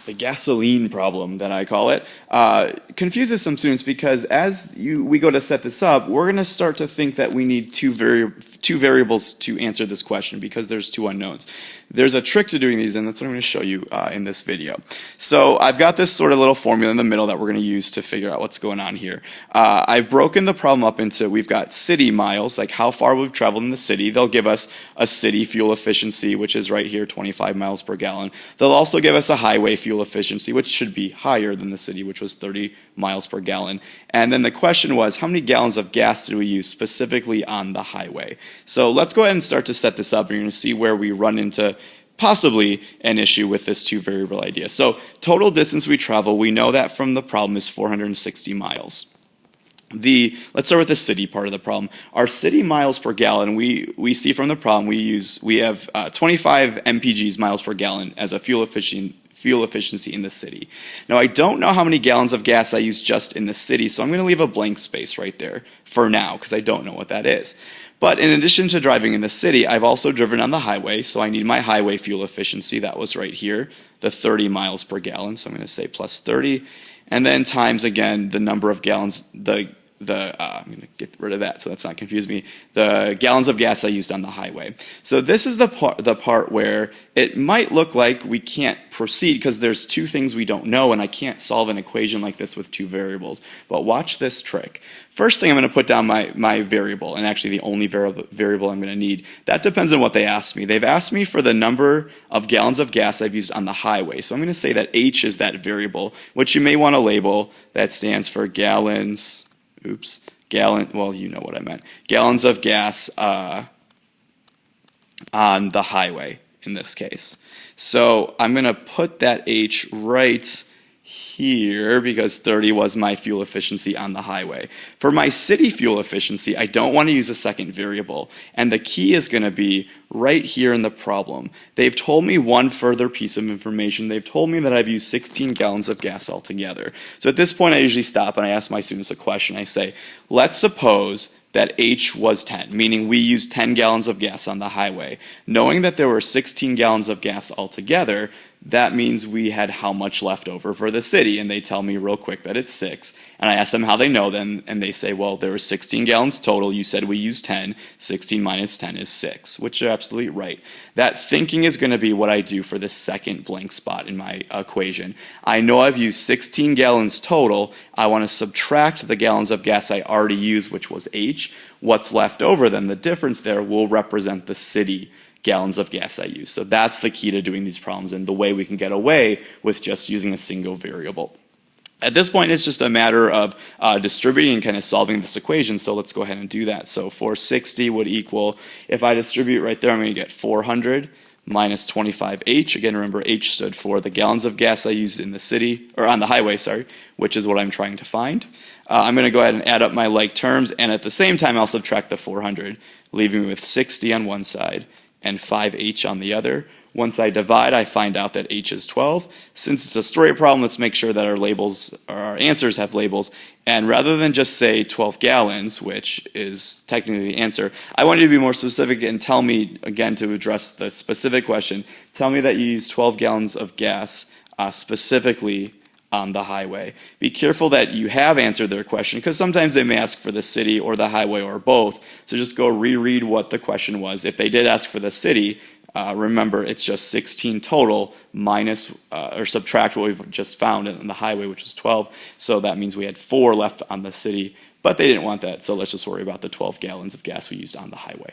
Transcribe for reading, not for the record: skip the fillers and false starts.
the gasoline problem that I call it, confuses some students because we go to set this up, we're going to start to think that we need two variables to answer this question because there's two unknowns. There's a trick to doing these, and that's what I'm going to show you in this video. So I've got this sort of little formula in the middle that we're going to use to figure out what's going on here. I've broken the problem up into, we've got city miles, like how far we've traveled in the city. They'll give us a city fuel efficiency, which is right here, 25 miles per gallon. They'll also give us a highway fuel efficiency, which should be higher than the city, which was 30 miles per gallon. And then the question was, how many gallons of gas did we use specifically on the highway? So let's go ahead and start to set this up, and you're going to see where we run into possibly an issue with this two variable idea. So total distance we travel, we know that from the problem is 460 miles. Let's start with the city part of the problem. Our city miles per gallon, we see from the problem, we have 25 mpgs, miles per gallon, as a fuel efficiency in the city. Now I don't know how many gallons of gas I use just in the city, so I'm going to leave a blank space right there for now because I don't know what that is. But in addition to driving in the city, I've also driven on the highway, so I need my highway fuel efficiency. That was right here, the 30 miles per gallon, so I'm going to say plus 30, and then times, again, the number of gallons, I'm going to get rid of that so that's not confuse me, the gallons of gas I used on the highway. So this is the part where it might look like we can't proceed because there's two things we don't know, and I can't solve an equation like this with two variables. But watch this trick. First thing, I'm going to put down my variable, and actually the only variable I'm going to need. That depends on what they asked me. They've asked me for the number of gallons of gas I've used on the highway. So I'm going to say that H is that variable, which you may want to label. That stands for gallons. Well, you know what I meant. Gallons of gas on the highway in this case. So I'm going to put that H right here because 30 was my fuel efficiency on the highway. For my city fuel efficiency, I don't want to use a second variable, and the key is going to be right here in the problem. They've told me one further piece of information. They've told me that I've used 16 gallons of gas altogether. So at this point, I usually stop and I ask my students a question. I say, let's suppose that H was 10, meaning we used 10 gallons of gas on the highway. Knowing that there were 16 gallons of gas altogether, that means we had how much left over for the city, and they tell me real quick that it's 6. And I ask them how they know then, and they say, well, there were 16 gallons total, you said we used 10, 16 minus 10 is 6, which are absolutely right. That thinking is going to be what I do for the second blank spot in my equation. I know I've used 16 gallons total, I want to subtract the gallons of gas I already used, which was H. What's left over then, the difference there, will represent the city gallons of gas I use. So that's the key to doing these problems and the way we can get away with just using a single variable. At this point, it's just a matter of distributing and kind of solving this equation, so let's go ahead and do that. So 460 would equal, if I distribute right there, I'm going to get 400 minus 25H. Again, remember H stood for the gallons of gas I used in the city, or on the highway, sorry, which is what I'm trying to find. I'm going to go ahead and add up my like terms, and at the same time, I'll subtract the 400, leaving me with 60 on one side and 5H on the other. Once I divide, I find out that H is 12. Since it's a story problem, let's make sure that our answers have labels. And rather than just say 12 gallons, which is technically the answer, I want you to be more specific and tell me, again, to address the specific question, tell me that you use 12 gallons of gas specifically on the highway. Be careful that you have answered their question, because sometimes they may ask for the city or the highway or both. So just go reread what the question was. If they did ask for the city, remember it's just 16 total minus or subtract what we've just found on the highway, which was 12. So that means we had 4 left on the city, but they didn't want that. So let's just worry about the 12 gallons of gas we used on the highway.